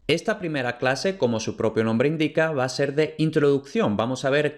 Esta primera clase, como su propio nombre indica, va a ser de introducción. Vamos a ver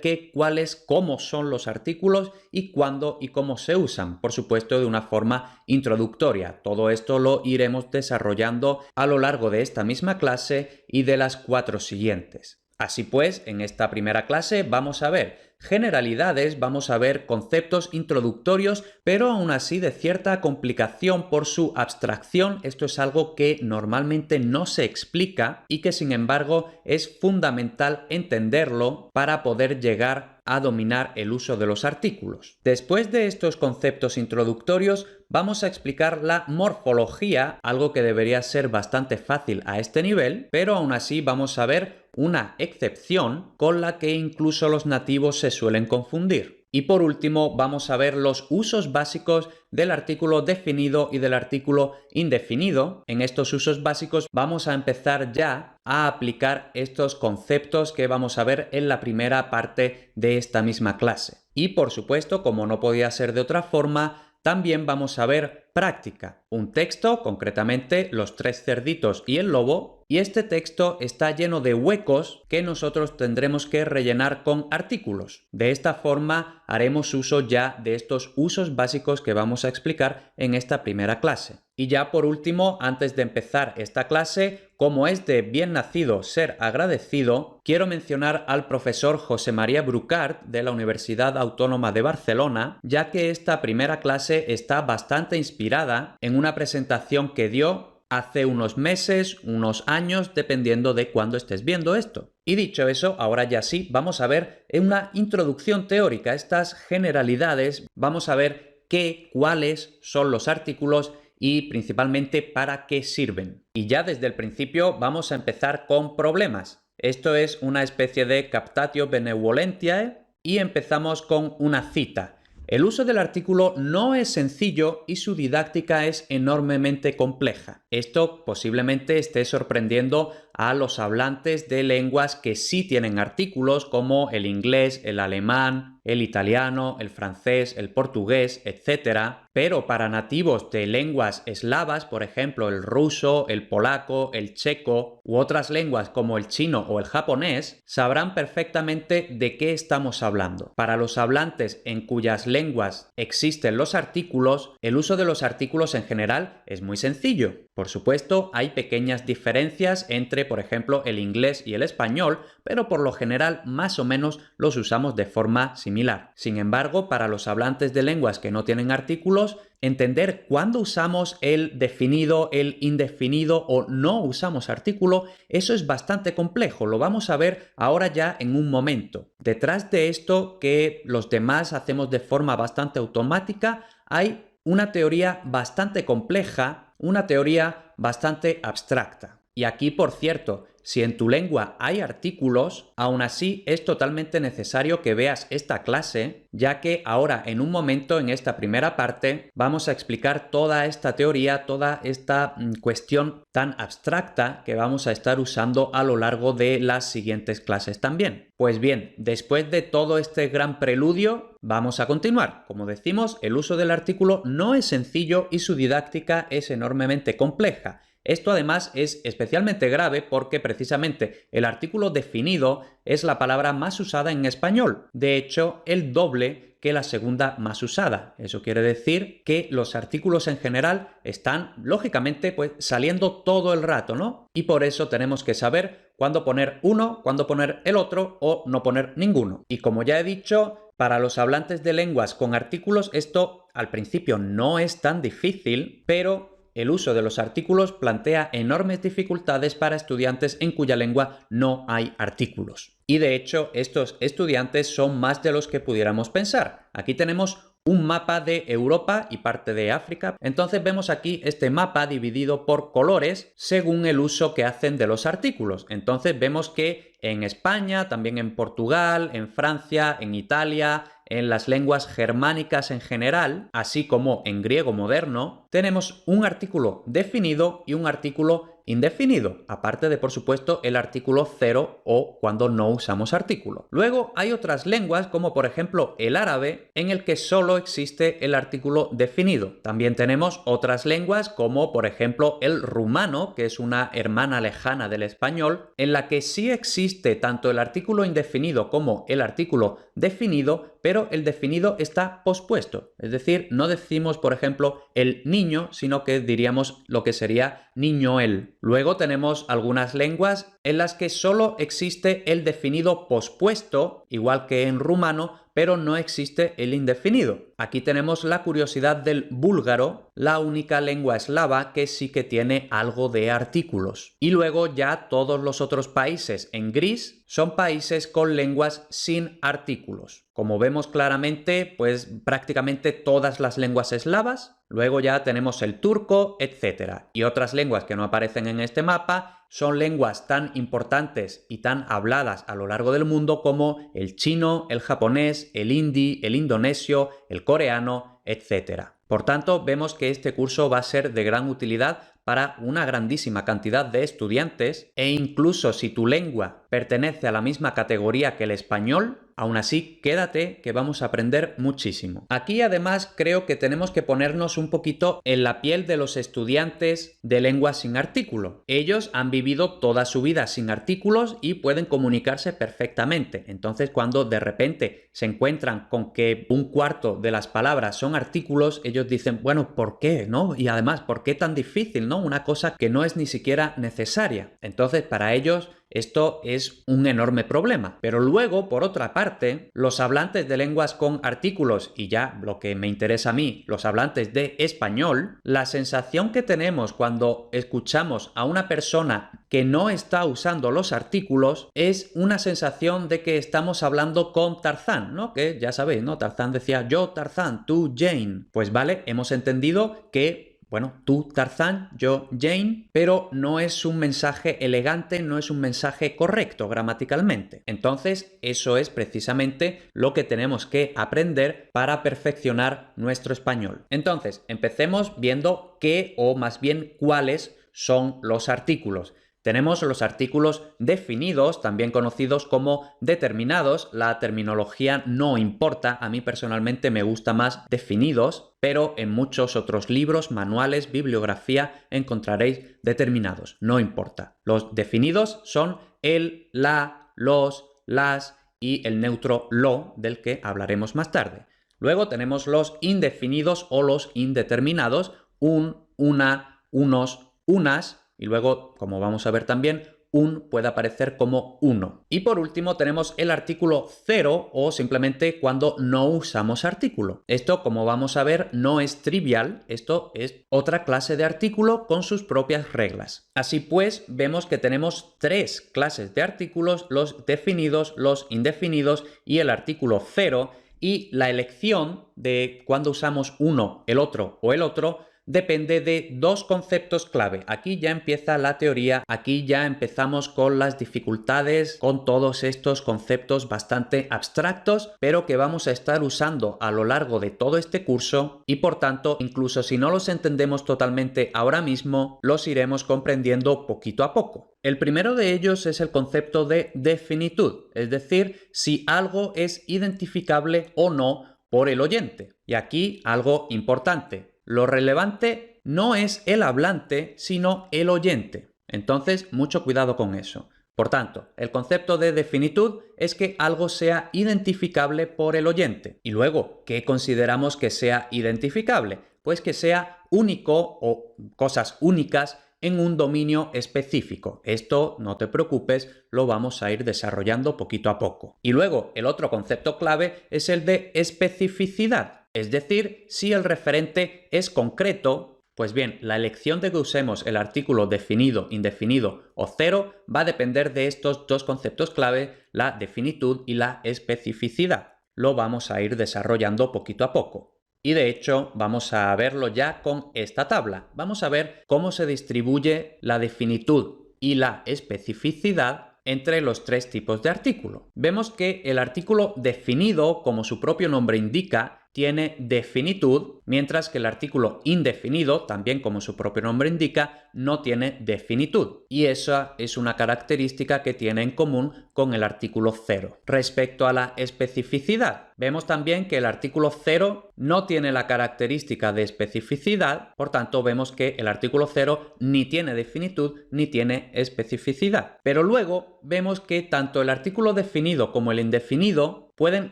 cómo son los artículos y cuándo y cómo se usan. Por supuesto, de una forma introductoria. Todo esto lo iremos desarrollando a lo largo de esta misma clase y de las 4 siguientes. Así pues, en esta primera clase vamos a ver generalidades, vamos a ver conceptos introductorios, pero aún así de cierta complicación por su abstracción. Esto es algo que normalmente no se explica y que sin embargo es fundamental entenderlo para poder llegar a dominar el uso de los artículos. Después de estos conceptos introductorios, vamos a explicar la morfología, algo que debería ser bastante fácil a este nivel, pero aún así vamos a ver una excepción con la que incluso los nativos se suelen confundir. Y por último, vamos a ver los usos básicos del artículo definido y del artículo indefinido. En estos usos básicos vamos a empezar ya a aplicar estos conceptos que vamos a ver en la primera parte de esta misma clase. Y por supuesto, como no podía ser de otra forma, también vamos a ver práctica, un texto, concretamente los 3 cerditos y el lobo, y este texto está lleno de huecos que nosotros tendremos que rellenar con artículos. De esta forma haremos uso ya de estos usos básicos que vamos a explicar en esta primera clase. Y ya por último, antes de empezar esta clase, como es de bien nacido ser agradecido, quiero mencionar al profesor José María Brucart de la Universidad Autónoma de Barcelona, ya que esta primera clase está bastante inspirada en una presentación que dio hace unos meses, unos años, dependiendo de cuándo estés viendo esto. Y dicho eso, ahora ya sí, vamos a ver en una introducción teórica estas generalidades, vamos a ver cuáles son los artículos y principalmente para qué sirven. Y ya desde el principio vamos a empezar con problemas. Esto es una especie de captatio benevolentiae y empezamos con una cita. El uso del artículo no es sencillo y su didáctica es enormemente compleja. Esto posiblemente esté sorprendiendo a los hablantes de lenguas que sí tienen artículos como el inglés, el alemán, el italiano, el francés, el portugués, etc. Pero para nativos de lenguas eslavas, por ejemplo el ruso, el polaco, el checo u otras lenguas como el chino o el japonés, sabrán perfectamente de qué estamos hablando. Para los hablantes en cuyas lenguas existen los artículos, el uso de los artículos en general es muy sencillo. Por supuesto, hay pequeñas diferencias entre, por ejemplo, el inglés y el español, pero por lo general más o menos los usamos de forma similar. Sin embargo, para los hablantes de lenguas que no tienen artículos, entender cuándo usamos el definido, el indefinido o no usamos artículo, eso es bastante complejo. Lo vamos a ver ahora ya en un momento. Detrás de esto, que los demás hacemos de forma bastante automática, hay una teoría bastante compleja, una teoría bastante abstracta. Y aquí, por cierto, si en tu lengua hay artículos, aún así es totalmente necesario que veas esta clase, ya que ahora en un momento, en esta primera parte, vamos a explicar toda esta teoría, toda esta cuestión tan abstracta que vamos a estar usando a lo largo de las siguientes clases también. Pues bien, después de todo este gran preludio, vamos a continuar. Como decimos, el uso del artículo no es sencillo y su didáctica es enormemente compleja. Esto además es especialmente grave porque precisamente el artículo definido es la palabra más usada en español. De hecho, el doble que la segunda más usada. Eso quiere decir que los artículos en general están, lógicamente, pues saliendo todo el rato, ¿no? Y por eso tenemos que saber cuándo poner uno, cuándo poner el otro o no poner ninguno. Y como ya he dicho, para los hablantes de lenguas con artículos esto al principio no es tan difícil, pero el uso de los artículos plantea enormes dificultades para estudiantes en cuya lengua no hay artículos. Y de hecho, estos estudiantes son más de los que pudiéramos pensar. Aquí tenemos un mapa de Europa y parte de África. Entonces vemos aquí este mapa dividido por colores según el uso que hacen de los artículos. Entonces vemos que en España, también en Portugal, en Francia, en Italia, en las lenguas germánicas en general, así como en griego moderno, tenemos un artículo definido y un artículo indefinido, aparte de, por supuesto, el artículo 0 o cuando no usamos artículo. Luego hay otras lenguas, como por ejemplo el árabe, en el que solo existe el artículo definido. También tenemos otras lenguas, como por ejemplo el rumano, que es una hermana lejana del español, en la que sí existe tanto el artículo indefinido como el artículo definido, pero el definido está pospuesto. Es decir, no decimos, por ejemplo, el niño, sino que diríamos lo que sería niño él. Luego tenemos algunas lenguas en las que solo existe el definido pospuesto, igual que en rumano, pero no existe el indefinido. Aquí tenemos la curiosidad del búlgaro, la única lengua eslava que sí que tiene algo de artículos. Y luego ya todos los otros países en gris son países con lenguas sin artículos. Como vemos claramente, pues prácticamente todas las lenguas eslavas. Luego ya tenemos el turco, etc. Y otras lenguas que no aparecen en este mapa son lenguas tan importantes y tan habladas a lo largo del mundo como el chino, el japonés, el hindi, el indonesio, el coreano, etc. Por tanto, vemos que este curso va a ser de gran utilidad para una grandísima cantidad de estudiantes e incluso si tu lengua pertenece a la misma categoría que el español, aún así quédate que vamos a aprender muchísimo. Aquí además creo que tenemos que ponernos un poquito en la piel de los estudiantes de lenguas sin artículo. Ellos han vivido toda su vida sin artículos y pueden comunicarse perfectamente. Entonces cuando de repente se encuentran con que un cuarto de las palabras son artículos, ellos dicen, bueno, ¿por qué? ¿No? Y además, ¿por qué tan difícil? ¿No? Una cosa que no es ni siquiera necesaria. Entonces para ellos esto es un enorme problema. Pero luego, por otra parte, los hablantes de lenguas con artículos, y ya lo que me interesa a mí, los hablantes de español, la sensación que tenemos cuando escuchamos a una persona que no está usando los artículos es una sensación de que estamos hablando con Tarzán, ¿no? Que ya sabéis, ¿no? Tarzán decía, yo Tarzán, tú Jane. Pues vale, hemos entendido que bueno, tú Tarzán, yo Jane, pero no es un mensaje elegante, no es un mensaje correcto gramaticalmente. Entonces, eso es precisamente lo que tenemos que aprender para perfeccionar nuestro español. Entonces, empecemos viendo qué o más bien cuáles son los artículos. Tenemos los artículos definidos, también conocidos como determinados. La terminología no importa, a mí personalmente me gusta más definidos, pero en muchos otros libros, manuales, bibliografía encontraréis determinados, no importa. Los definidos son el, la, los, las y el neutro lo, del que hablaremos más tarde. Luego tenemos los indefinidos o los indeterminados, un, una, unos, unas. Y luego, como vamos a ver también, un puede aparecer como uno. Y por último tenemos el artículo 0 o simplemente cuando no usamos artículo. Esto, como vamos a ver, no es trivial. Esto es otra clase de artículo con sus propias reglas. Así pues, vemos que tenemos tres clases de artículos, los definidos, los indefinidos y el artículo 0. Y la elección de cuando usamos uno, el otro o el otro depende de dos conceptos clave. Aquí ya empieza la teoría, aquí ya empezamos con las dificultades, con todos estos conceptos bastante abstractos, pero que vamos a estar usando a lo largo de todo este curso y por tanto, incluso si no los entendemos totalmente ahora mismo, los iremos comprendiendo poquito a poco. El primero de ellos es el concepto de definitud, es decir, si algo es identificable o no por el oyente. Y aquí algo importante. Lo relevante no es el hablante, sino el oyente. Entonces, mucho cuidado con eso. Por tanto, el concepto de definitud es que algo sea identificable por el oyente. Y luego, ¿qué consideramos que sea identificable? Pues que sea único o cosas únicas en un dominio específico. Esto, no te preocupes, lo vamos a ir desarrollando poquito a poco. Y luego, el otro concepto clave es el de especificidad. Es decir, si el referente es concreto, pues bien, la elección de que usemos el artículo definido, indefinido o 0 va a depender de estos dos conceptos clave, la definitud y la especificidad. Lo vamos a ir desarrollando poquito a poco. Y de hecho, vamos a verlo ya con esta tabla. Vamos a ver cómo se distribuye la definitud y la especificidad entre los tres tipos de artículo. Vemos que el artículo definido, como su propio nombre indica, tiene definitud, mientras que el artículo indefinido, también como su propio nombre indica, no tiene definitud. Y esa es una característica que tiene en común con el artículo 0. Respecto a la especificidad, vemos también que el artículo 0 no tiene la característica de especificidad, por tanto vemos que el artículo 0 ni tiene definitud ni tiene especificidad. Pero luego vemos que tanto el artículo definido como el indefinido pueden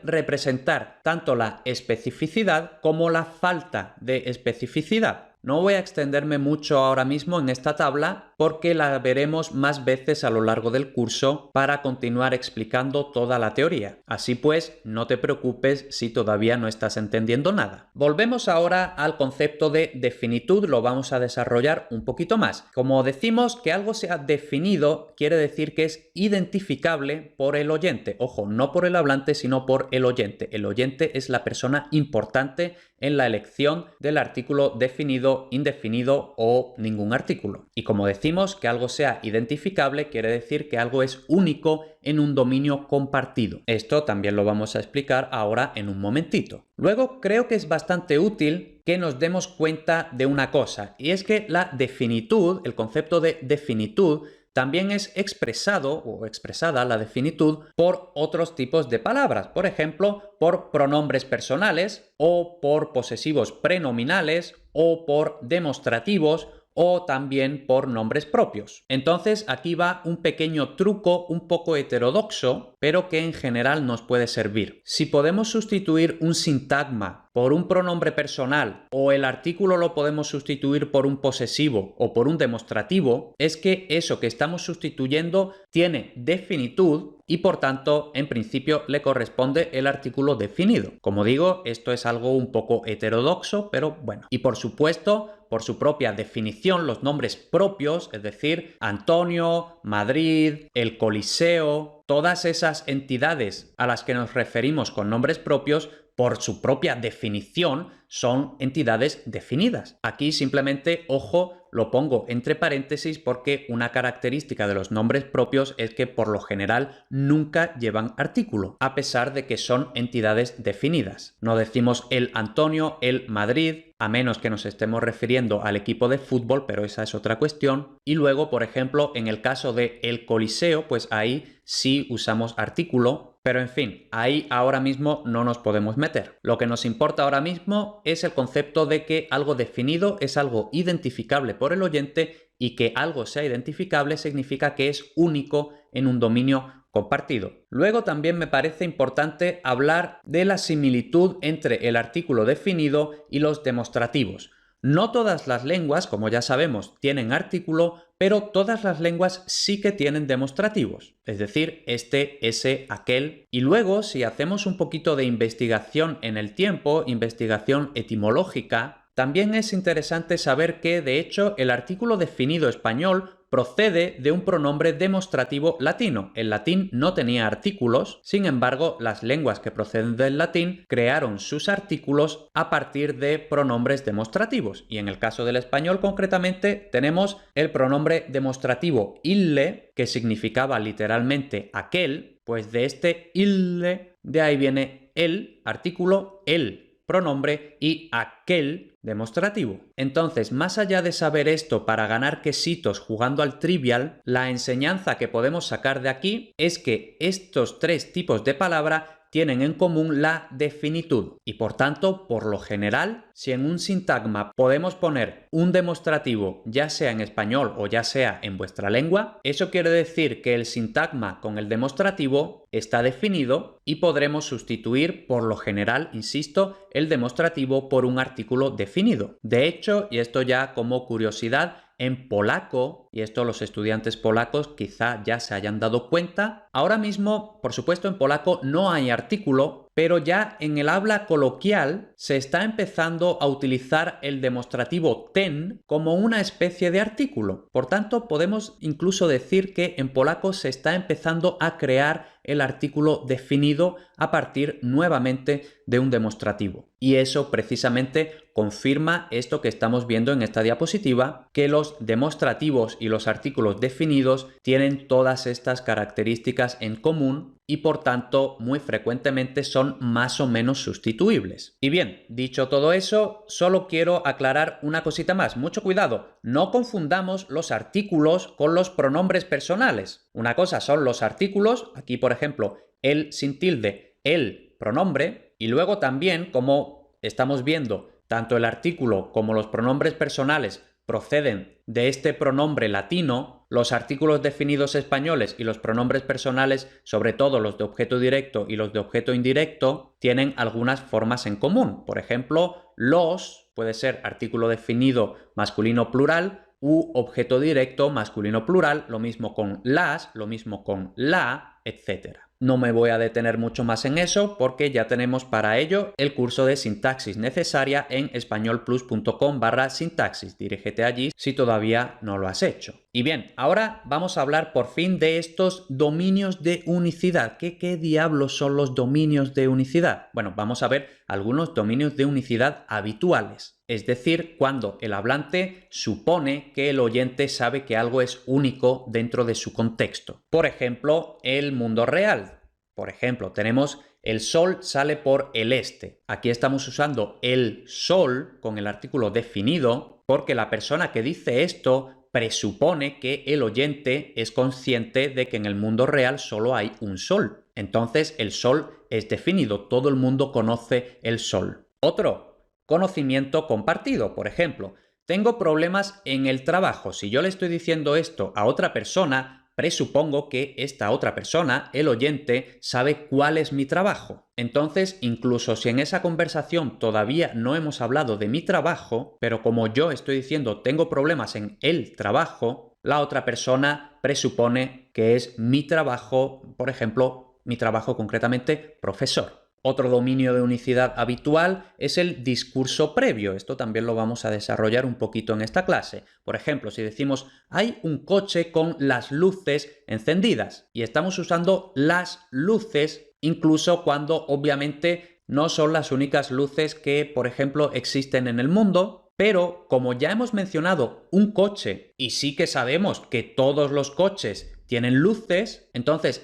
representar tanto la especificidad como la falta de especificidad. No voy a extenderme mucho ahora mismo en esta tabla porque la veremos más veces a lo largo del curso para continuar explicando toda la teoría. Así pues, no te preocupes si todavía no estás entendiendo nada. Volvemos ahora al concepto de definitud, lo vamos a desarrollar un poquito más. Como decimos que algo sea definido, quiere decir que es identificable por el oyente. Ojo, no por el hablante, sino por el oyente. El oyente es la persona importante en la elección del artículo definido, indefinido o ningún artículo. Y como decimos que algo sea identificable, quiere decir que algo es único en un dominio compartido. Esto también lo vamos a explicar ahora en un momentito. Luego creo que es bastante útil que nos demos cuenta de una cosa, y es que la definitud, el concepto de definitud, también es expresado o expresada la definitud por otros tipos de palabras, por ejemplo, por pronombres personales o por posesivos prenominales o por demostrativos o también por nombres propios. Entonces aquí va un pequeño truco un poco heterodoxo, pero que en general nos puede servir. Si podemos sustituir un sintagma por un pronombre personal o el artículo lo podemos sustituir por un posesivo o por un demostrativo, es que eso que estamos sustituyendo tiene definitud y por tanto en principio le corresponde el artículo definido. Como digo, esto es algo un poco heterodoxo, pero bueno. Y por supuesto, por su propia definición, los nombres propios, es decir, Antonio, Madrid, el Coliseo, todas esas entidades a las que nos referimos con nombres propios, por su propia definición, son entidades definidas. Aquí simplemente, ojo, lo pongo entre paréntesis porque una característica de los nombres propios es que por lo general nunca llevan artículo, a pesar de que son entidades definidas. No decimos el Antonio, el Madrid, a menos que nos estemos refiriendo al equipo de fútbol, pero esa es otra cuestión. Y luego, por ejemplo, en el caso de el Coliseo, pues ahí sí usamos artículo. Pero en fin, ahí ahora mismo no nos podemos meter. Lo que nos importa ahora mismo es el concepto de que algo definido es algo identificable por el oyente y que algo sea identificable significa que es único en un dominio compartido. Luego también me parece importante hablar de la similitud entre el artículo definido y los demostrativos. No todas las lenguas, como ya sabemos, tienen artículo, pero todas las lenguas sí que tienen demostrativos, es decir, este, ese, aquel. Y luego, si hacemos un poquito de investigación en el tiempo, investigación etimológica, también es interesante saber que, de hecho, el artículo definido español procede de un pronombre demostrativo latino. El latín no tenía artículos, sin embargo, las lenguas que proceden del latín crearon sus artículos a partir de pronombres demostrativos. Y en el caso del español, concretamente, tenemos el pronombre demostrativo ille, que significaba literalmente aquel, pues de este ille, de ahí viene el artículo, el pronombre y aquel demostrativo. Entonces, más allá de saber esto para ganar quesitos jugando al trivial, la enseñanza que podemos sacar de aquí es que estos tres tipos de palabra tienen en común la definitud y por tanto, por lo general, si en un sintagma podemos poner un demostrativo, ya sea en español o ya sea en vuestra lengua, eso quiere decir que el sintagma con el demostrativo está definido y podremos sustituir, por lo general, insisto, el demostrativo por un artículo definido. De hecho, y esto ya como curiosidad, en polaco, y esto los estudiantes polacos quizá ya se hayan dado cuenta, ahora mismo, por supuesto, en polaco no hay artículo, pero ya en el habla coloquial se está empezando a utilizar el demostrativo ten como una especie de artículo. Por tanto, podemos incluso decir que en polaco se está empezando a crear el artículo definido a partir nuevamente de un demostrativo. Y eso precisamente confirma esto que estamos viendo en esta diapositiva, que los demostrativos y los artículos definidos tienen todas estas características en común y por tanto muy frecuentemente son más o menos sustituibles. Y bien, dicho todo eso, solo quiero aclarar una cosita más. Mucho cuidado, no confundamos los artículos con los pronombres personales. Una cosa son los artículos, aquí por ejemplo, el sin tilde, el pronombre, y luego también, como estamos viendo, tanto el artículo como los pronombres personales proceden de este pronombre latino, los artículos definidos españoles y los pronombres personales, sobre todo los de objeto directo y los de objeto indirecto, tienen algunas formas en común. Por ejemplo, los puede ser artículo definido masculino plural u objeto directo masculino plural, lo mismo con las, lo mismo con la, etc. No me voy a detener mucho más en eso porque ya tenemos para ello el curso de sintaxis necesaria en españolplus.com/sintaxis. Dirígete allí si todavía no lo has hecho. Y bien, ahora vamos a hablar por fin de estos dominios de unicidad. ¿Qué diablos son los dominios de unicidad? Bueno, vamos a ver algunos dominios de unicidad habituales. Es decir, cuando el hablante supone que el oyente sabe que algo es único dentro de su contexto. Por ejemplo, el mundo real. Por ejemplo, tenemos el sol sale por el este. Aquí estamos usando el sol con el artículo definido porque la persona que dice esto presupone que el oyente es consciente de que en el mundo real solo hay un sol. Entonces el sol es definido, todo el mundo conoce el sol. Otro, conocimiento compartido. Por ejemplo, tengo problemas en el trabajo. Si yo le estoy diciendo esto a otra persona, presupongo que esta otra persona, el oyente, sabe cuál es mi trabajo. Entonces, incluso si en esa conversación todavía no hemos hablado de mi trabajo, pero como yo estoy diciendo tengo problemas en el trabajo, la otra persona presupone que es mi trabajo, por ejemplo, mi trabajo concretamente profesor. Otro dominio de unicidad habitual es el discurso previo. Esto también lo vamos a desarrollar un poquito en esta clase. Por ejemplo, si decimos hay un coche con las luces encendidas y estamos usando las luces incluso cuando obviamente no son las únicas luces que, por ejemplo, existen en el mundo, pero como ya hemos mencionado un coche y sí que sabemos que todos los coches tienen luces, entonces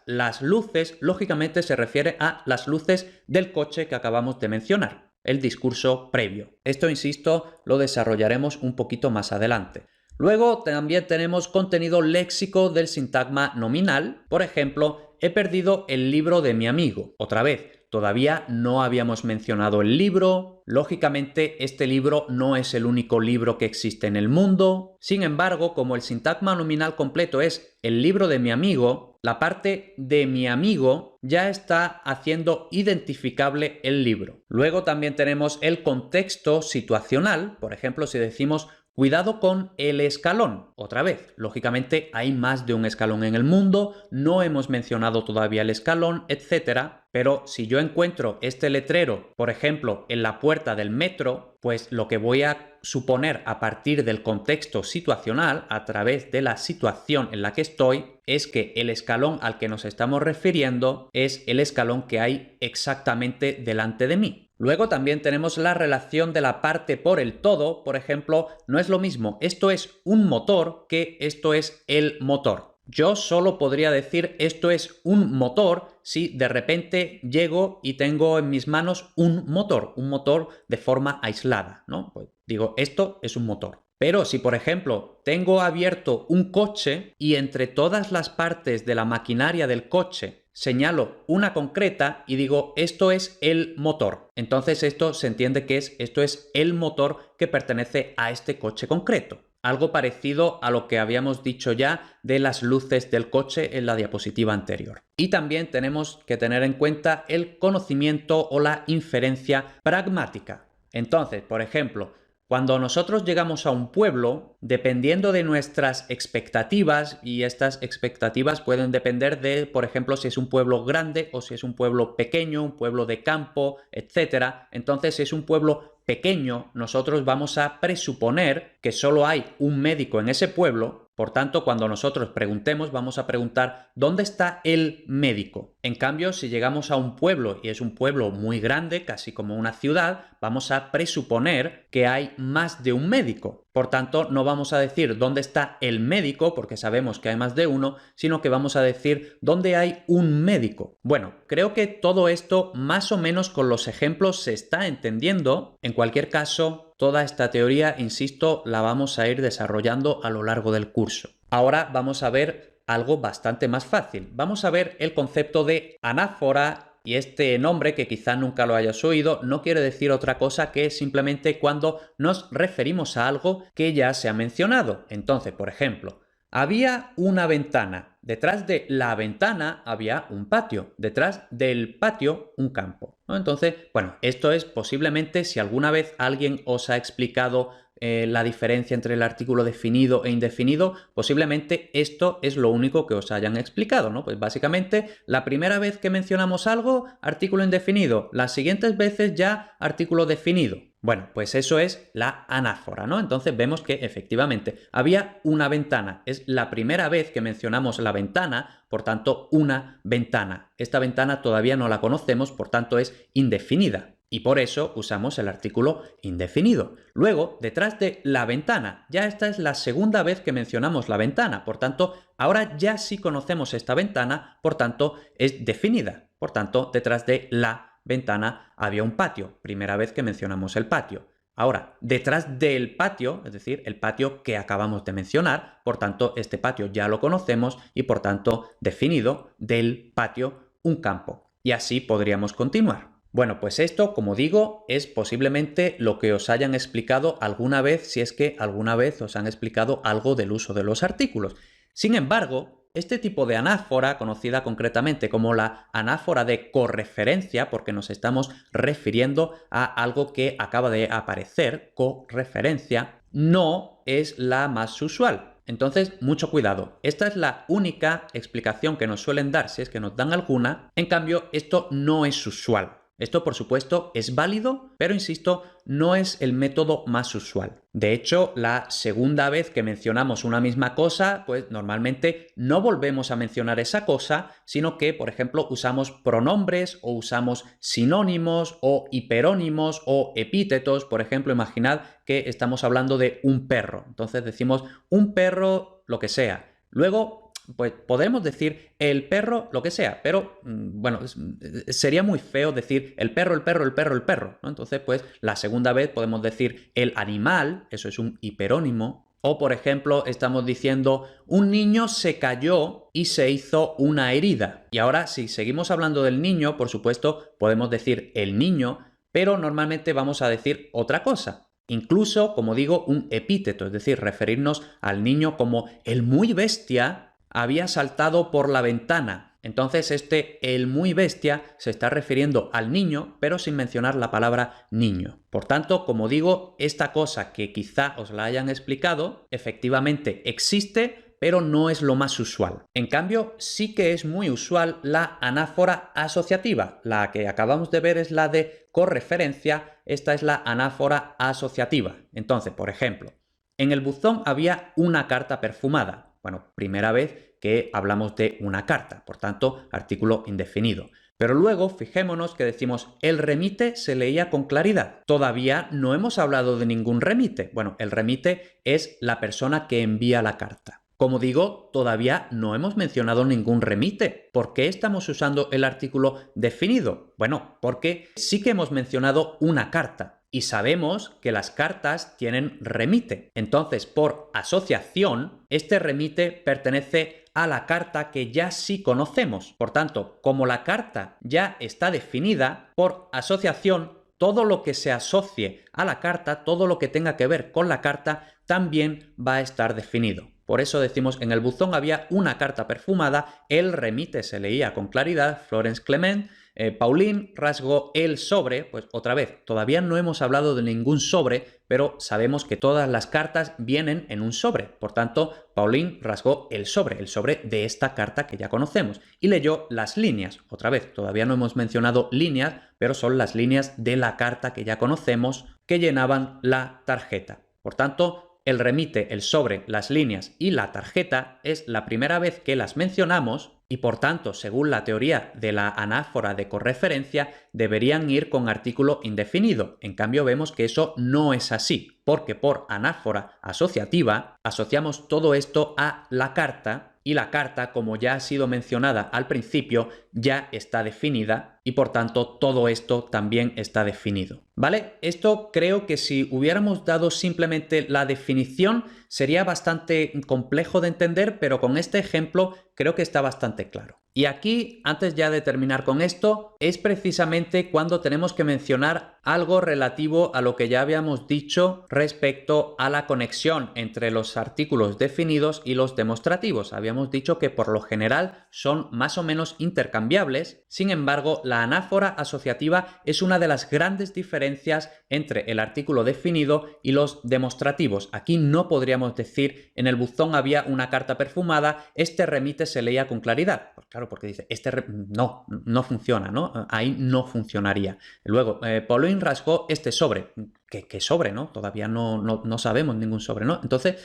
las luces, lógicamente se refiere a las luces del coche que acabamos de mencionar, el discurso previo. Esto, insisto, lo desarrollaremos un poquito más adelante. Luego también tenemos contenido léxico del sintagma nominal. Por ejemplo, he perdido el libro de mi amigo. Otra vez, todavía no habíamos mencionado el libro. Lógicamente, este libro no es el único libro que existe en el mundo. Sin embargo, como el sintagma nominal completo es el libro de mi amigo, la parte de mi amigo ya está haciendo identificable el libro. Luego también tenemos el contexto situacional. Por ejemplo, si decimos cuidado con el escalón. Otra vez, lógicamente hay más de un escalón en el mundo, no hemos mencionado todavía el escalón, etc. Pero si yo encuentro este letrero, por ejemplo, en la puerta del metro, pues lo que voy a suponer a partir del contexto situacional, a través de la situación en la que estoy, es que el escalón al que nos estamos refiriendo es el escalón que hay exactamente delante de mí. Luego también tenemos la relación de la parte por el todo. Por ejemplo, no es lo mismo esto es un motor que esto es el motor. Yo solo podría decir esto es un motor si de repente llego y tengo en mis manos un motor de forma aislada, ¿no? Pues digo, esto es un motor. Pero si, por ejemplo, tengo abierto un coche y entre todas las partes de la maquinaria del coche señalo una concreta y digo esto es el motor. Entonces esto se entiende que esto es el motor que pertenece a este coche concreto. Algo parecido a lo que habíamos dicho ya de las luces del coche en la diapositiva anterior. Y también tenemos que tener en cuenta el conocimiento o la inferencia pragmática. Entonces, por ejemplo, cuando nosotros llegamos a un pueblo, dependiendo de nuestras expectativas, y estas expectativas pueden depender de, por ejemplo, si es un pueblo grande o si es un pueblo pequeño, un pueblo de campo, etc. Entonces, si es un pueblo pequeño, nosotros vamos a presuponer que solo hay un médico en ese pueblo Por tanto, cuando nosotros preguntemos, vamos a preguntar ¿dónde está el médico? En cambio, si llegamos a un pueblo y es un pueblo muy grande, casi como una ciudad, vamos a presuponer que hay más de un médico. Por tanto, no vamos a decir dónde está el médico, porque sabemos que hay más de uno, sino que vamos a decir dónde hay un médico. Bueno, creo que todo esto más o menos con los ejemplos se está entendiendo. En cualquier caso, toda esta teoría, insisto, la vamos a ir desarrollando a lo largo del curso. Ahora vamos a ver algo bastante más fácil. Vamos a ver el concepto de anáfora. Y este nombre, que quizá nunca lo hayas oído, no quiere decir otra cosa que simplemente cuando nos referimos a algo que ya se ha mencionado. Entonces, por ejemplo, había una ventana. Detrás de la ventana había un patio. Detrás del patio, un campo, ¿no? Entonces, bueno, esto es posiblemente si alguna vez alguien os ha explicado la diferencia entre el artículo definido e indefinido, posiblemente esto es lo único que os hayan explicado, ¿no? Pues básicamente la primera vez que mencionamos algo, artículo indefinido, las siguientes veces ya artículo definido. Bueno, pues eso es la anáfora, ¿no? Entonces vemos que efectivamente había una ventana. Es la primera vez que mencionamos la ventana, por tanto, una ventana. Esta ventana todavía no la conocemos, por tanto es indefinida. Y por eso usamos el artículo indefinido. Luego, detrás de la ventana, ya esta es la segunda vez que mencionamos la ventana. Por tanto, ahora ya sí conocemos esta ventana, por tanto, es definida. Por tanto, detrás de la ventana había un patio. Primera vez que mencionamos el patio. Ahora, detrás del patio, es decir, el patio que acabamos de mencionar, por tanto, este patio ya lo conocemos y, por tanto, definido del patio un campo. Y así podríamos continuar. Bueno, pues esto, como digo, es posiblemente lo que os hayan explicado alguna vez, si es que alguna vez os han explicado algo del uso de los artículos. Sin embargo, este tipo de anáfora, conocida concretamente como la anáfora de correferencia, porque nos estamos refiriendo a algo que acaba de aparecer, correferencia, no es la más usual. Entonces, mucho cuidado. Esta es la única explicación que nos suelen dar, si es que nos dan alguna. En cambio, esto no es usual. Esto, por supuesto, es válido, pero insisto, no es el método más usual. De hecho, la segunda vez que mencionamos una misma cosa, pues normalmente no volvemos a mencionar esa cosa, sino que, por ejemplo, usamos pronombres o usamos sinónimos o hiperónimos o epítetos. Por ejemplo, imaginad que estamos hablando de un perro. Entonces decimos un perro, lo que sea. Luego, pues podemos decir el perro, lo que sea, pero bueno, sería muy feo decir el perro, el perro, el perro, el perro, ¿no? Entonces, pues la segunda vez podemos decir el animal, eso es un hiperónimo. O, por ejemplo, estamos diciendo un niño se cayó y se hizo una herida. Y ahora, si seguimos hablando del niño, por supuesto, podemos decir el niño, pero normalmente vamos a decir otra cosa. Incluso, como digo, un epíteto, es decir, referirnos al niño como el muy bestia había saltado por la ventana. Entonces el muy bestia se está refiriendo al niño, pero sin mencionar la palabra niño. Por tanto, como digo, esta cosa que quizá os la hayan explicado, efectivamente existe, pero no es lo más usual. En cambio, sí que es muy usual la anáfora asociativa. La que acabamos de ver es la de correferencia, esta es la anáfora asociativa. Entonces, por ejemplo, en el buzón había una carta perfumada. Bueno, primera vez que hablamos de una carta, por tanto, artículo indefinido. Pero luego, fijémonos que decimos el remite se leía con claridad. Todavía no hemos hablado de ningún remite. Bueno, el remite es la persona que envía la carta. Como digo, todavía no hemos mencionado ningún remite. ¿Por qué estamos usando el artículo definido? Bueno, porque sí que hemos mencionado una carta. Y sabemos que las cartas tienen remite. Entonces, por asociación, este remite pertenece a la carta que ya sí conocemos. Por tanto, como la carta ya está definida, por asociación, todo lo que se asocie a la carta, todo lo que tenga que ver con la carta, también va a estar definido. Por eso decimos, en el buzón había una carta perfumada, el remite se leía con claridad, Florence Clement. Pauline rasgó el sobre, pues otra vez, todavía no hemos hablado de ningún sobre, pero sabemos que todas las cartas vienen en un sobre. Por tanto, Pauline rasgó el sobre de esta carta que ya conocemos, y leyó las líneas. Otra vez, todavía no hemos mencionado líneas, pero son las líneas de la carta que ya conocemos que llenaban la tarjeta. Por tanto, el remite, el sobre, las líneas y la tarjeta es la primera vez que las mencionamos y por tanto, según la teoría de la anáfora de correferencia, deberían ir con artículo indefinido. En cambio, vemos que eso no es así, porque por anáfora asociativa asociamos todo esto a la carta y la carta, como ya ha sido mencionada al principio, ya está definida y por tanto todo esto también está definido. ¿Vale? Esto creo que si hubiéramos dado simplemente la definición sería bastante complejo de entender, pero con este ejemplo creo que está bastante claro. Y aquí, antes ya de terminar con esto, es precisamente cuando tenemos que mencionar algo relativo a lo que ya habíamos dicho respecto a la conexión entre los artículos definidos y los demostrativos. Habíamos dicho que por lo general son más o menos intercambiables, sin embargo, la anáfora asociativa es una de las grandes diferencias entre el artículo definido y los demostrativos. Aquí no podríamos decir, en el buzón había una carta perfumada, este remite se leía con claridad. Pues claro, porque dice, no funciona, ¿no? Ahí no funcionaría. Luego, Pauline rasgó este sobre. ¿Qué sobre, no? Todavía no sabemos ningún sobre, ¿no? Entonces,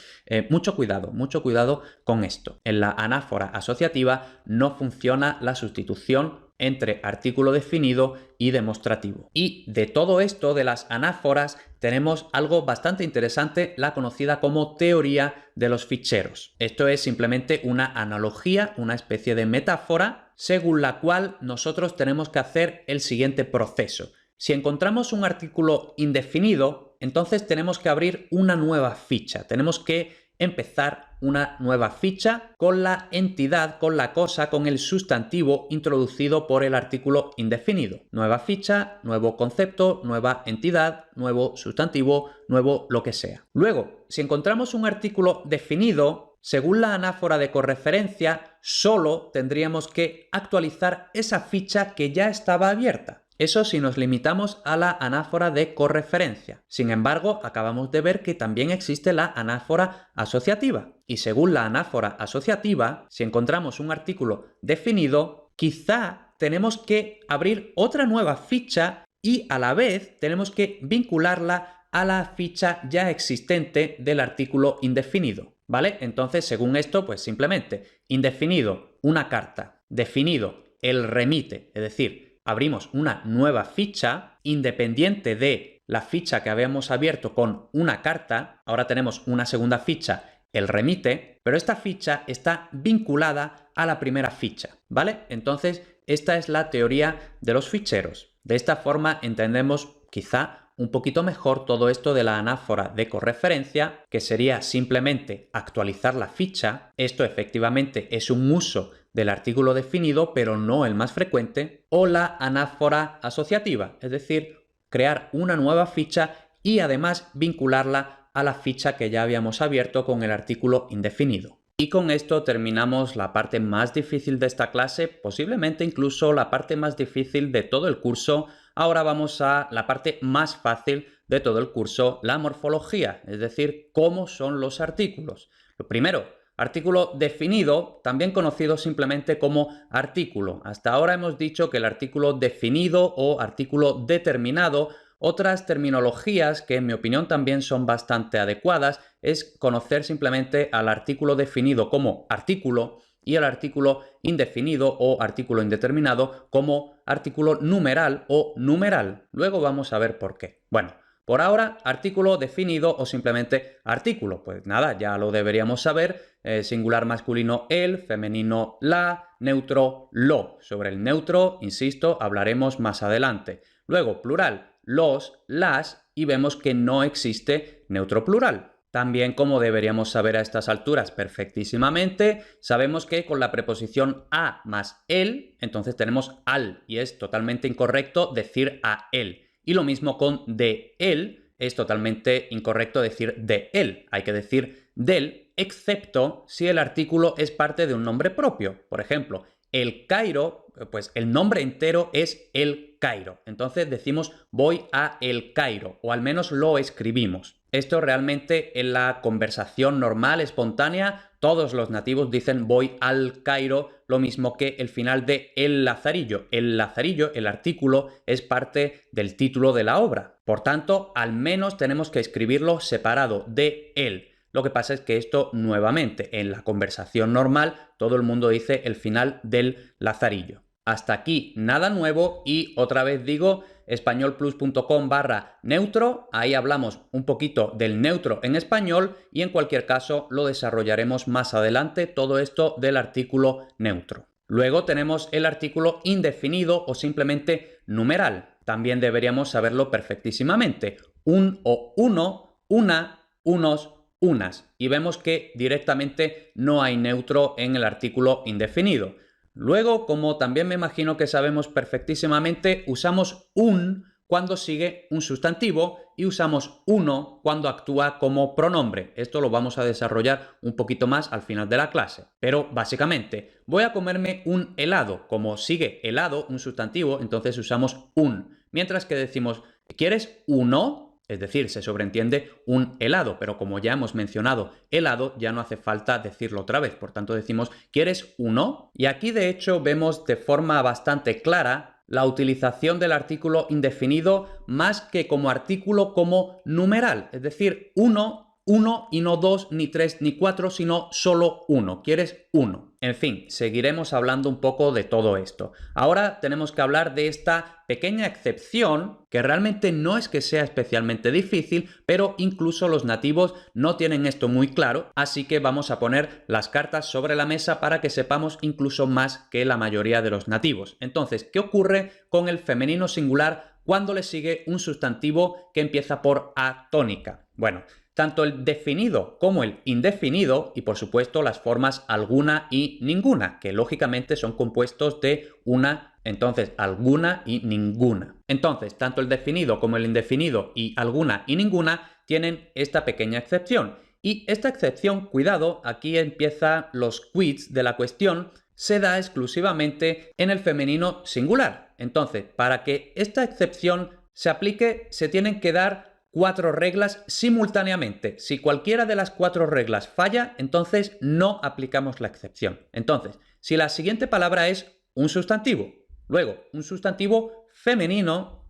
mucho cuidado con esto. En la anáfora asociativa no funciona la sustitución entre artículo definido y demostrativo. Y de todo esto, de las anáforas, tenemos algo bastante interesante, la conocida como teoría de los ficheros. Esto es simplemente una analogía, una especie de metáfora, según la cual nosotros tenemos que hacer el siguiente proceso. Si encontramos un artículo indefinido, entonces tenemos que abrir una nueva ficha. Tenemos que empezar una nueva ficha con la entidad, con la cosa, con el sustantivo introducido por el artículo indefinido. Nueva ficha, nuevo concepto, nueva entidad, nuevo sustantivo, nuevo lo que sea. Luego, si encontramos un artículo definido, según la anáfora de correferencia, solo tendríamos que actualizar esa ficha que ya estaba abierta. Eso si nos limitamos a la anáfora de correferencia. Sin embargo, acabamos de ver que también existe la anáfora asociativa. Y según la anáfora asociativa, si encontramos un artículo definido, quizá tenemos que abrir otra nueva ficha y a la vez tenemos que vincularla a la ficha ya existente del artículo indefinido. ¿Vale? Entonces, según esto, pues simplemente indefinido, una carta, definido, el remite, es decir, abrimos una nueva ficha independiente de la ficha que habíamos abierto con una carta. Ahora tenemos una segunda ficha, el remite, pero esta ficha está vinculada a la primera ficha, ¿vale? Entonces, esta es la teoría de los ficheros. De esta forma entendemos quizá un poquito mejor todo esto de la anáfora de correferencia, que sería simplemente actualizar la ficha. Esto efectivamente es un uso del artículo definido, pero no el más frecuente, o la anáfora asociativa, es decir, crear una nueva ficha y además vincularla a la ficha que ya habíamos abierto con el artículo indefinido. Y con esto terminamos la parte más difícil de esta clase, posiblemente incluso la parte más difícil de todo el curso. Ahora vamos a la parte más fácil de todo el curso, la morfología, es decir, cómo son los artículos. Lo primero, artículo definido, también conocido simplemente como artículo. Hasta ahora hemos dicho que el artículo definido o artículo determinado, otras terminologías que en mi opinión también son bastante adecuadas, es conocer simplemente al artículo definido como artículo y al artículo indefinido o artículo indeterminado como artículo numeral o numeral. Luego vamos a ver por qué. Bueno, por ahora, artículo definido o simplemente artículo. Pues nada, ya lo deberíamos saber. Singular masculino el, femenino la, neutro lo. Sobre el neutro, insisto, hablaremos más adelante. Luego, plural, los, las, y vemos que no existe neutro plural. También, como deberíamos saber a estas alturas perfectísimamente, sabemos que con la preposición a más el, entonces tenemos al, y es totalmente incorrecto decir a él. Y lo mismo con de él, es totalmente incorrecto decir de él, hay que decir del, excepto si el artículo es parte de un nombre propio. Por ejemplo, el Cairo, pues el nombre entero es el Cairo. Entonces decimos voy a el Cairo, o al menos lo escribimos. Esto realmente en la conversación normal, espontánea, todos los nativos dicen voy al Cairo, lo mismo que el final de El Lazarillo. El Lazarillo, el artículo, es parte del título de la obra. Por tanto, al menos tenemos que escribirlo separado de él. Lo que pasa es que esto, nuevamente, en la conversación normal, todo el mundo dice el final del Lazarillo. Hasta aquí nada nuevo y otra vez digo españolplus.com/neutro, ahí hablamos un poquito del neutro en español y en cualquier caso lo desarrollaremos más adelante todo esto del artículo neutro. Luego tenemos el artículo indefinido o simplemente numeral. También deberíamos saberlo perfectísimamente. Un o uno, una, unos, unas. Y vemos que directamente no hay neutro en el artículo indefinido. Luego, como también me imagino que sabemos perfectísimamente, usamos un cuando sigue un sustantivo y usamos uno cuando actúa como pronombre. Esto lo vamos a desarrollar un poquito más al final de la clase. Pero básicamente, voy a comerme un helado. Como sigue helado, un sustantivo, entonces usamos un. Mientras que decimos, ¿quieres uno? Es decir, se sobreentiende un helado, pero como ya hemos mencionado helado, ya no hace falta decirlo otra vez. Por tanto, decimos, ¿quieres uno? Y aquí, de hecho, vemos de forma bastante clara la utilización del artículo indefinido más que como artículo, como numeral. Es decir, uno y no dos, ni tres, ni cuatro, sino solo uno. ¿Quieres uno? En fin, seguiremos hablando un poco de todo esto. Ahora tenemos que hablar de esta pequeña excepción, que realmente no es que sea especialmente difícil, pero incluso los nativos no tienen esto muy claro, así que vamos a poner las cartas sobre la mesa para que sepamos incluso más que la mayoría de los nativos. Entonces, ¿qué ocurre con el femenino singular cuando le sigue un sustantivo que empieza por A tónica? Bueno, tanto el definido como el indefinido y por supuesto las formas alguna y ninguna, que lógicamente son compuestos de una, entonces alguna y ninguna. Entonces, tanto el definido como el indefinido y alguna y ninguna tienen esta pequeña excepción. Y esta excepción, cuidado, aquí empiezan los quiz de la cuestión, se da exclusivamente en el femenino singular. Entonces, para que esta excepción se aplique, se tienen que dar 4 reglas simultáneamente. Si cualquiera de las 4 reglas falla, entonces no aplicamos la excepción. Entonces, si la siguiente palabra es un sustantivo, luego un sustantivo femenino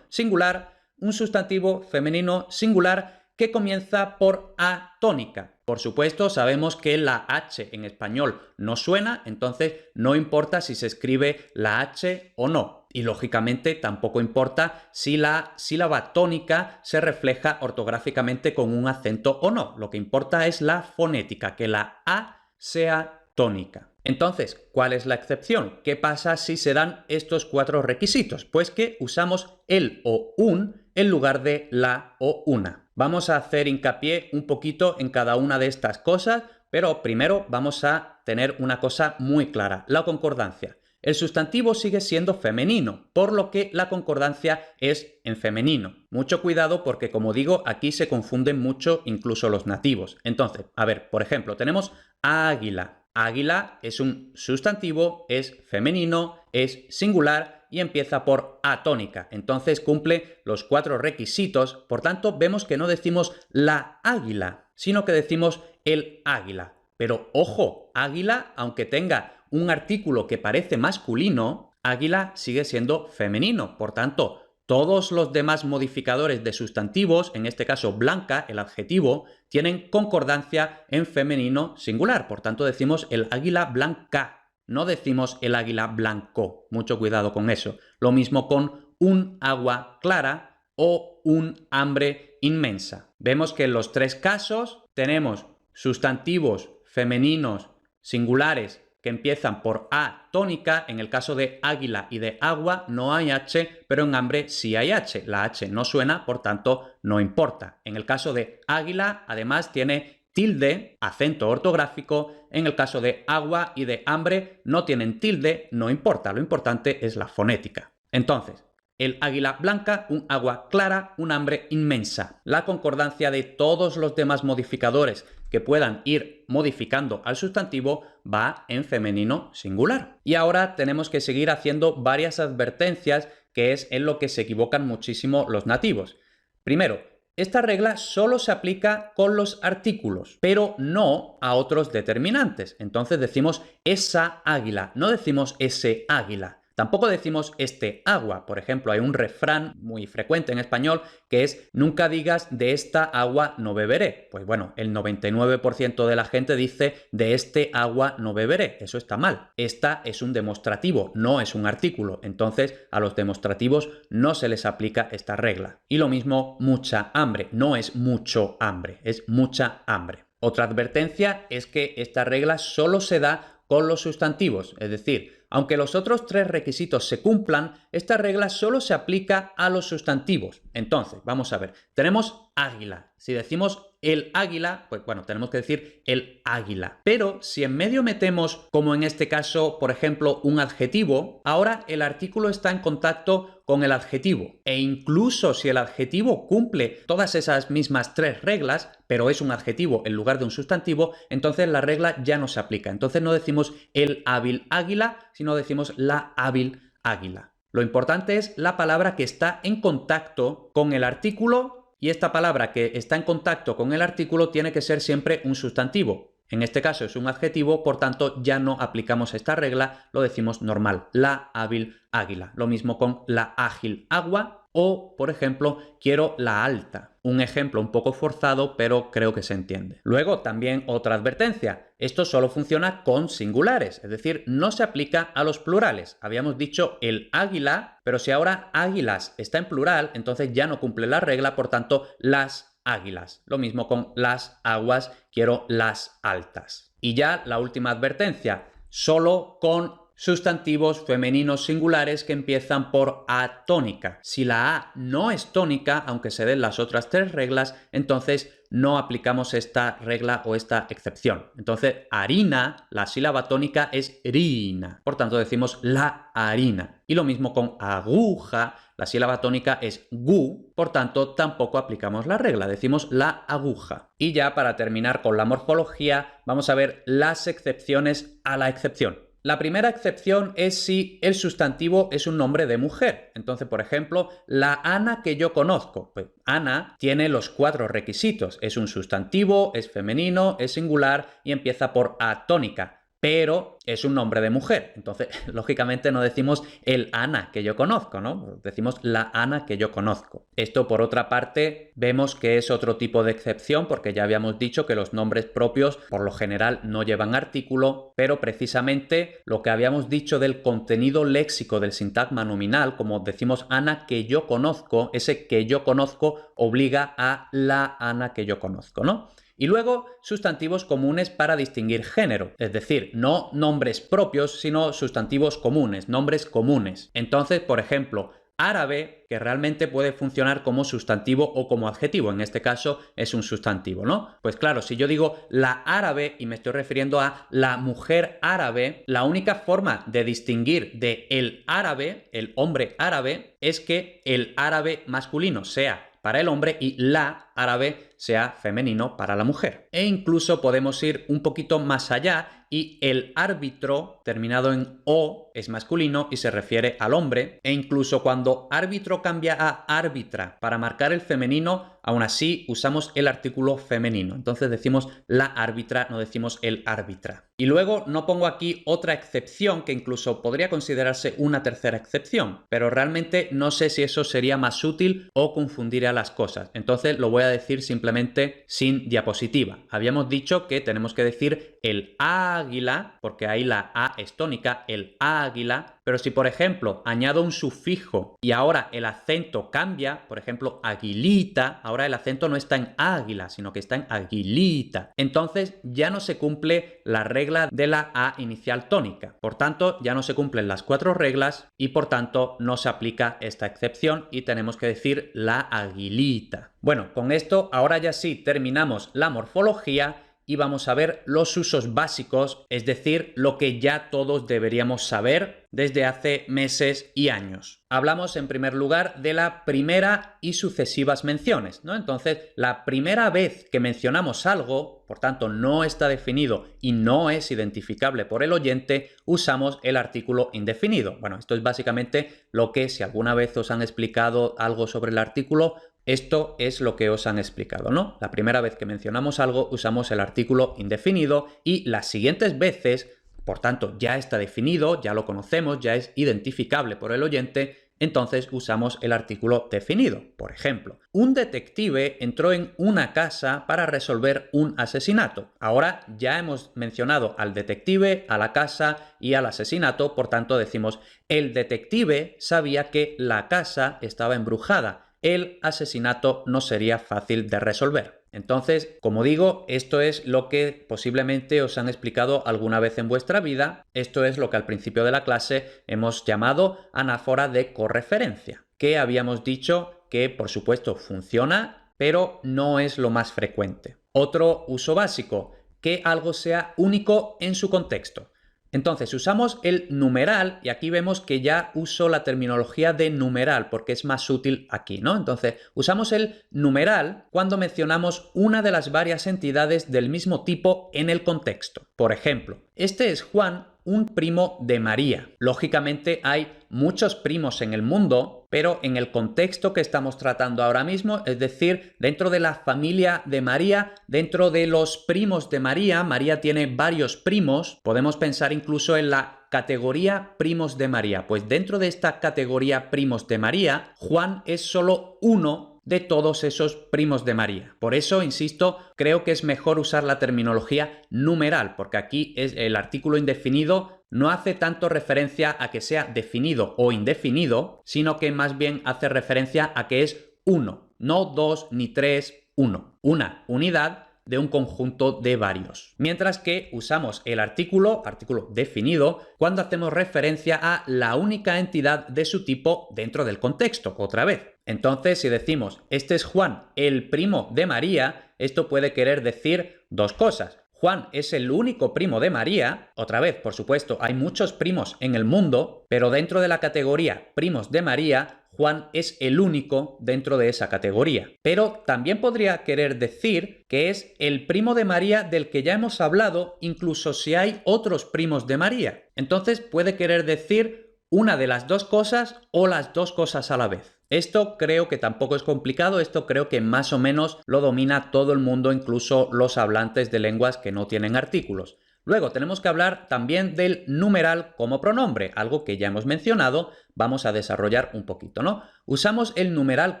singular, un sustantivo femenino singular que comienza por A tónica. Por supuesto, sabemos que la H en español no suena, entonces no importa si se escribe la H o no. Y lógicamente tampoco importa si la sílaba tónica se refleja ortográficamente con un acento o no. Lo que importa es la fonética, que la A sea tónica. Entonces, ¿cuál es la excepción? ¿Qué pasa si se dan estos 4 requisitos? Pues que usamos el o un en lugar de la o una. Vamos a hacer hincapié un poquito en cada una de estas cosas, pero primero vamos a tener una cosa muy clara, la concordancia. El sustantivo sigue siendo femenino, por lo que la concordancia es en femenino. Mucho cuidado porque, como digo, aquí se confunden mucho incluso los nativos. Entonces, a ver, por ejemplo, tenemos águila. Águila es un sustantivo, es femenino, es singular y empieza por A tónica. Entonces cumple los 4 requisitos. Por tanto, vemos que no decimos la águila, sino que decimos el águila. Pero ojo, águila, aunque tenga un artículo que parece masculino, águila sigue siendo femenino. Por tanto, todos los demás modificadores de sustantivos, en este caso blanca, el adjetivo, tienen concordancia en femenino singular. Por tanto, decimos el águila blanca. No decimos el águila blanco. Mucho cuidado con eso. Lo mismo con un agua clara o un hambre inmensa. Vemos que en los 3 casos tenemos sustantivos femeninos singulares que empiezan por A tónica. En el caso de águila y de agua no hay H, pero en hambre sí hay H. La H no suena, por tanto no importa. En el caso de águila, además, tiene tilde, acento ortográfico. En el caso de agua y de hambre no tienen tilde, no importa. Lo importante es la fonética. Entonces, el águila blanca, un agua clara, un hambre inmensa. La concordancia de todos los demás modificadores que puedan ir modificando al sustantivo va en femenino singular. Y ahora tenemos que seguir haciendo varias advertencias, que es en lo que se equivocan muchísimo los nativos. Primero, esta regla solo se aplica con los artículos, pero no a otros determinantes. Entonces decimos esa águila, no decimos ese águila. Tampoco decimos este agua. Por ejemplo, hay un refrán muy frecuente en español que es nunca digas de esta agua no beberé. Pues bueno, el 99% de la gente dice de este agua no beberé. Eso está mal. Esta es un demostrativo, no es un artículo. Entonces, a los demostrativos no se les aplica esta regla. Y lo mismo, mucha hambre. No es mucho hambre, es mucha hambre. Otra advertencia es que esta regla solo se da con los sustantivos, es decir, aunque los otros tres requisitos se cumplan, esta regla solo se aplica a los sustantivos. Entonces, vamos a ver, tenemos águila. Si decimos el águila, pues bueno, tenemos que decir el águila. Pero si en medio metemos, como en este caso, por ejemplo, un adjetivo, ahora el artículo está en contacto con el adjetivo. E incluso si el adjetivo cumple todas esas mismas tres reglas, pero es un adjetivo en lugar de un sustantivo, entonces la regla ya no se aplica. Entonces no decimos el hábil águila, sino decimos la hábil águila. Lo importante es la palabra que está en contacto con el artículo, y esta palabra que está en contacto con el artículo tiene que ser siempre un sustantivo. En este caso es un adjetivo, por tanto ya no aplicamos esta regla, lo decimos normal, la hábil águila. Lo mismo con la ágil agua o, por ejemplo, quiero la alta. Un ejemplo un poco forzado, pero creo que se entiende. Luego, también otra advertencia. Esto solo funciona con singulares, es decir, no se aplica a los plurales. Habíamos dicho el águila, pero si ahora águilas está en plural, entonces ya no cumple la regla, por tanto, las águilas. Lo mismo con las aguas, quiero las altas. Y ya la última advertencia, solo con sustantivos femeninos singulares que empiezan por A tónica. Si la A no es tónica, aunque se den las otras tres reglas, entonces no aplicamos esta regla o esta excepción. Entonces, harina, la sílaba tónica es rina. Por tanto, decimos la harina. Y lo mismo con aguja, la sílaba tónica es gu, por tanto, tampoco aplicamos la regla, decimos la aguja. Y ya para terminar con la morfología, vamos a ver las excepciones a la excepción. La primera excepción es si el sustantivo es un nombre de mujer. Entonces, por ejemplo, la Ana que yo conozco. Pues Ana tiene los 4 requisitos. Es un sustantivo, es femenino, es singular y empieza por A tónica. Pero es un nombre de mujer. Entonces, lógicamente no decimos el Ana que yo conozco, ¿no? Decimos la Ana que yo conozco. Esto, por otra parte, vemos que es otro tipo de excepción porque ya habíamos dicho que los nombres propios por lo general no llevan artículo, pero precisamente lo que habíamos dicho del contenido léxico del sintagma nominal, como decimos Ana que yo conozco, ese que yo conozco obliga a la Ana que yo conozco, ¿no? Y luego sustantivos comunes para distinguir género, es decir, no nombres propios, sino sustantivos comunes, nombres comunes. Entonces, por ejemplo, árabe, que realmente puede funcionar como sustantivo o como adjetivo, en este caso es un sustantivo, ¿no? Pues claro, si yo digo la árabe y me estoy refiriendo a la mujer árabe, la única forma de distinguir de el árabe, el hombre árabe, es que el árabe masculino sea para el hombre y la árabe sea femenino para la mujer. E incluso podemos ir un poquito más allá y el árbitro terminado en o es masculino y se refiere al hombre, e incluso cuando árbitro cambia a árbitra para marcar el femenino, aún así usamos el artículo femenino. Entonces decimos la árbitra, no decimos el árbitra. Y luego no pongo aquí otra excepción que incluso podría considerarse una tercera excepción, pero realmente no sé si eso sería más útil o confundiría las cosas. Entonces lo voy a decir simplemente sin diapositiva. Habíamos dicho que tenemos que decir el águila, porque ahí la A es tónica, el águila, pero si por ejemplo añado un sufijo y ahora el acento cambia, por ejemplo aguilita, ahora el acento no está en águila, sino que está en aguilita. Entonces ya no se cumple la regla de la A inicial tónica. Por tanto, ya no se cumplen las 4 reglas y por tanto no se aplica esta excepción y tenemos que decir la aguilita. Bueno, con esto ahora ya sí terminamos la morfología y vamos a ver los usos básicos, es decir, lo que ya todos deberíamos saber desde hace meses y años. Hablamos en primer lugar de la primera y sucesivas menciones, ¿no? Entonces, la primera vez que mencionamos algo, por tanto no está definido y no es identificable por el oyente, usamos el artículo indefinido. Bueno, esto es básicamente lo que, si alguna vez os han explicado algo sobre el artículo, Esto es lo que os han explicado, ¿no? La primera vez que mencionamos algo usamos el artículo indefinido y las siguientes veces, por tanto, ya está definido, ya lo conocemos, ya es identificable por el oyente, entonces usamos el artículo definido. Por ejemplo, un detective entró en una casa para resolver un asesinato. Ahora ya hemos mencionado al detective, a la casa y al asesinato, por tanto decimos el detective sabía que la casa estaba embrujada. El asesinato no sería fácil de resolver. Entonces, como digo, esto es lo que posiblemente os han explicado alguna vez en vuestra vida. Esto es lo que al principio de la clase hemos llamado anáfora de correferencia, que habíamos dicho que, por supuesto, funciona, pero no es lo más frecuente. Otro uso básico, que algo sea único en su contexto. Entonces usamos el numeral y aquí vemos que ya uso la terminología de numeral porque es más útil aquí, ¿no? Entonces usamos el numeral cuando mencionamos una de las varias entidades del mismo tipo en el contexto. Por ejemplo, este es Juan, un primo de María. Lógicamente hay muchos primos en el mundo, pero en el contexto que estamos tratando ahora mismo, es decir, dentro de la familia de María, dentro de los primos de María, María tiene varios primos, podemos pensar incluso en la categoría primos de María. Pues dentro de esta categoría primos de María, Juan es solo uno de todos esos primos de María. Por eso, insisto, creo que es mejor usar la terminología numeral, porque aquí es el artículo indefinido no hace tanto referencia a que sea definido o indefinido, sino que más bien hace referencia a que es uno, no dos ni tres, uno. Una unidad de un conjunto de varios. Mientras que usamos el artículo definido, cuando hacemos referencia a la única entidad de su tipo dentro del contexto, otra vez. Entonces, si decimos, este es Juan, el primo de María, esto puede querer decir dos cosas. Juan es el único primo de María. Otra vez, por supuesto, hay muchos primos en el mundo, pero dentro de la categoría primos de María, Juan es el único dentro de esa categoría. Pero también podría querer decir que es el primo de María del que ya hemos hablado, incluso si hay otros primos de María. Entonces puede querer decir una de las dos cosas o las dos cosas a la vez. Esto creo que tampoco es complicado, esto creo que más o menos lo domina todo el mundo, incluso los hablantes de lenguas que no tienen artículos. Luego tenemos que hablar también del numeral como pronombre, algo que ya hemos mencionado, vamos a desarrollar un poquito, ¿no? Usamos el numeral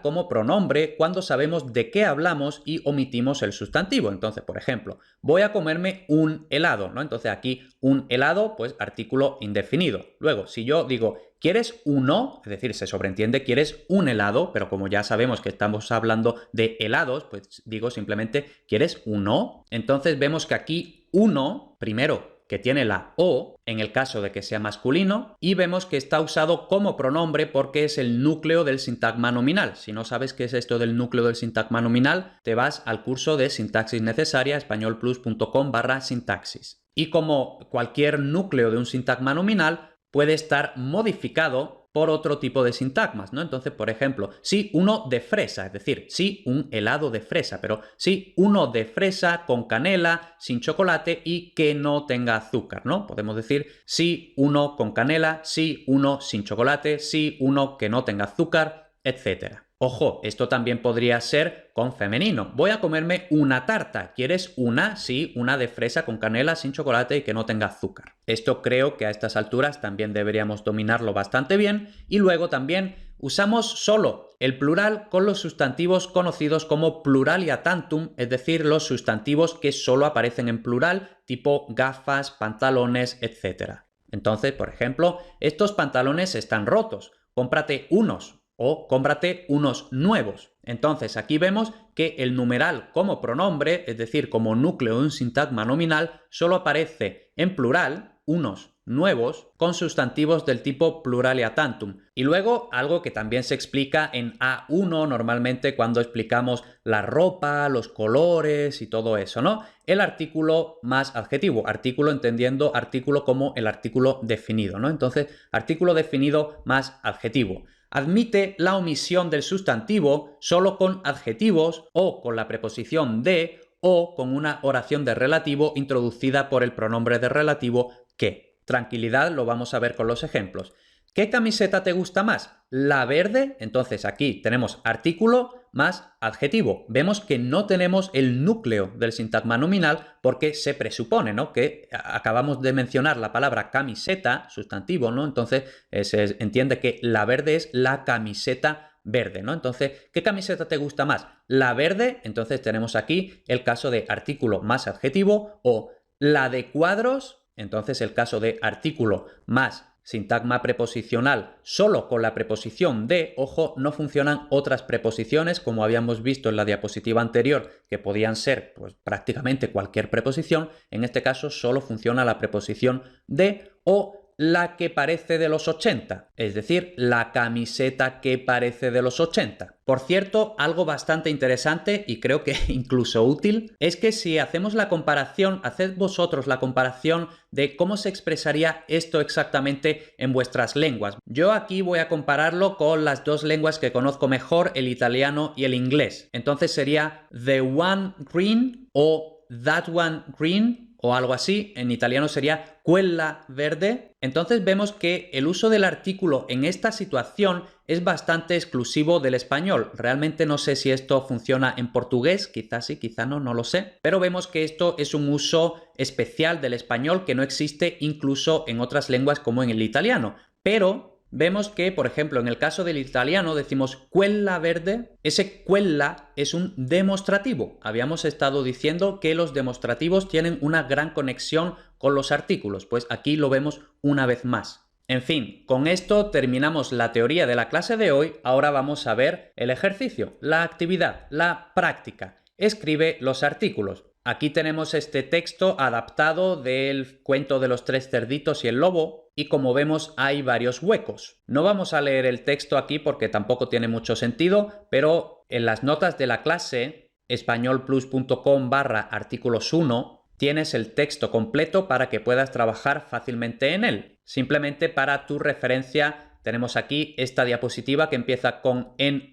como pronombre cuando sabemos de qué hablamos y omitimos el sustantivo. Entonces, por ejemplo, voy a comerme un helado, ¿no? Entonces aquí un helado, pues artículo indefinido. Luego, si yo digo, ¿quieres uno? Es decir, se sobreentiende, ¿quieres un helado? Pero como ya sabemos que estamos hablando de helados, pues digo simplemente, ¿quieres uno? Entonces vemos que aquí uno, primero, que tiene la O, en el caso de que sea masculino, y vemos que está usado como pronombre porque es el núcleo del sintagma nominal. Si no sabes qué es esto del núcleo del sintagma nominal, te vas al curso de sintaxis necesaria, españolplus.com/sintaxis. Y como cualquier núcleo de un sintagma nominal, puede estar modificado por otro tipo de sintagmas, ¿no? Entonces, por ejemplo, sí uno de fresa, es decir, sí un helado de fresa, pero sí uno de fresa con canela, sin chocolate y que no tenga azúcar, ¿no? Podemos decir sí uno con canela, sí uno sin chocolate, sí uno que no tenga azúcar, etcétera. Ojo, esto también podría ser con femenino. Voy a comerme una tarta. ¿Quieres una? Sí, una de fresa con canela, sin chocolate y que no tenga azúcar. Esto creo que a estas alturas también deberíamos dominarlo bastante bien. Y luego también usamos solo el plural con los sustantivos conocidos como pluralia tantum, es decir, los sustantivos que solo aparecen en plural, tipo gafas, pantalones, etc. Entonces, por ejemplo, estos pantalones están rotos. Cómprate unos. O cómprate unos nuevos. Entonces aquí vemos que el numeral como pronombre, es decir, como núcleo de un sintagma nominal, solo aparece en plural, unos nuevos, con sustantivos del tipo pluralia tantum. Y luego algo que también se explica en A1 normalmente cuando explicamos la ropa, los colores y todo eso, ¿no? El artículo más adjetivo, artículo entendiendo artículo como el artículo definido, ¿no? Entonces, artículo definido más adjetivo. Admite la omisión del sustantivo solo con adjetivos o con la preposición de o con una oración de relativo introducida por el pronombre de relativo que. Tranquilidad, lo vamos a ver con los ejemplos. ¿Qué camiseta te gusta más? ¿La verde? Entonces aquí tenemos artículo más adjetivo. Vemos que no tenemos el núcleo del sintagma nominal porque se presupone, ¿no?, que acabamos de mencionar la palabra camiseta, sustantivo, ¿no? Entonces se entiende que la verde es la camiseta verde, ¿no? Entonces, ¿qué camiseta te gusta más? La verde, entonces tenemos aquí el caso de artículo más adjetivo, o la de cuadros, entonces el caso de artículo más sintagma preposicional solo con la preposición de. Ojo, no funcionan otras preposiciones como habíamos visto en la diapositiva anterior, que podían ser pues prácticamente cualquier preposición. En este caso solo funciona la preposición de o la que parece de los 80, es decir, la camiseta que parece de los 80. Por cierto, algo bastante interesante y creo que incluso útil, es que si hacemos la comparación, haced vosotros la comparación de cómo se expresaría esto exactamente en vuestras lenguas. Yo aquí voy a compararlo con las dos lenguas que conozco mejor, el italiano y el inglés. Entonces sería the one green o that one green, o algo así. En italiano sería quella verde. Entonces vemos que el uso del artículo en esta situación es bastante exclusivo del español. Realmente no sé si esto funciona en portugués, quizás sí, quizás no, no lo sé. Pero vemos que esto es un uso especial del español que no existe incluso en otras lenguas como en el italiano. Pero vemos que, por ejemplo, en el caso del italiano decimos quella verde. Ese quella es un demostrativo. Habíamos estado diciendo que los demostrativos tienen una gran conexión con los artículos, pues aquí lo vemos una vez más. En fin, con esto terminamos la teoría de la clase de hoy. Ahora vamos a ver el ejercicio, la actividad, la práctica. Escribe los artículos. Aquí tenemos este texto adaptado del cuento de los tres cerditos y el lobo, y como vemos hay varios huecos. No vamos a leer el texto aquí porque tampoco tiene mucho sentido, pero en las notas de la clase españolplus.com/artículos 1 tienes el texto completo para que puedas trabajar fácilmente en él. Simplemente para tu referencia tenemos aquí esta diapositiva que empieza con en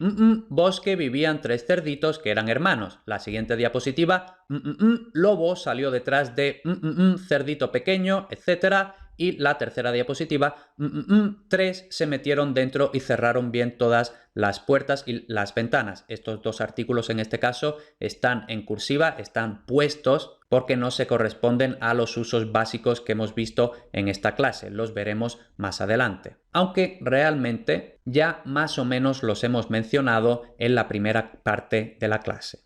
bosque vivían tres cerditos que eran hermanos. La siguiente diapositiva, lobo salió detrás de cerdito pequeño, etc. Y la tercera diapositiva, tres se metieron dentro y cerraron bien todas las puertas y las ventanas. Estos dos artículos en este caso están en cursiva, están puestos porque no se corresponden a los usos básicos que hemos visto en esta clase. Los veremos más adelante. Aunque realmente ya más o menos los hemos mencionado en la primera parte de la clase.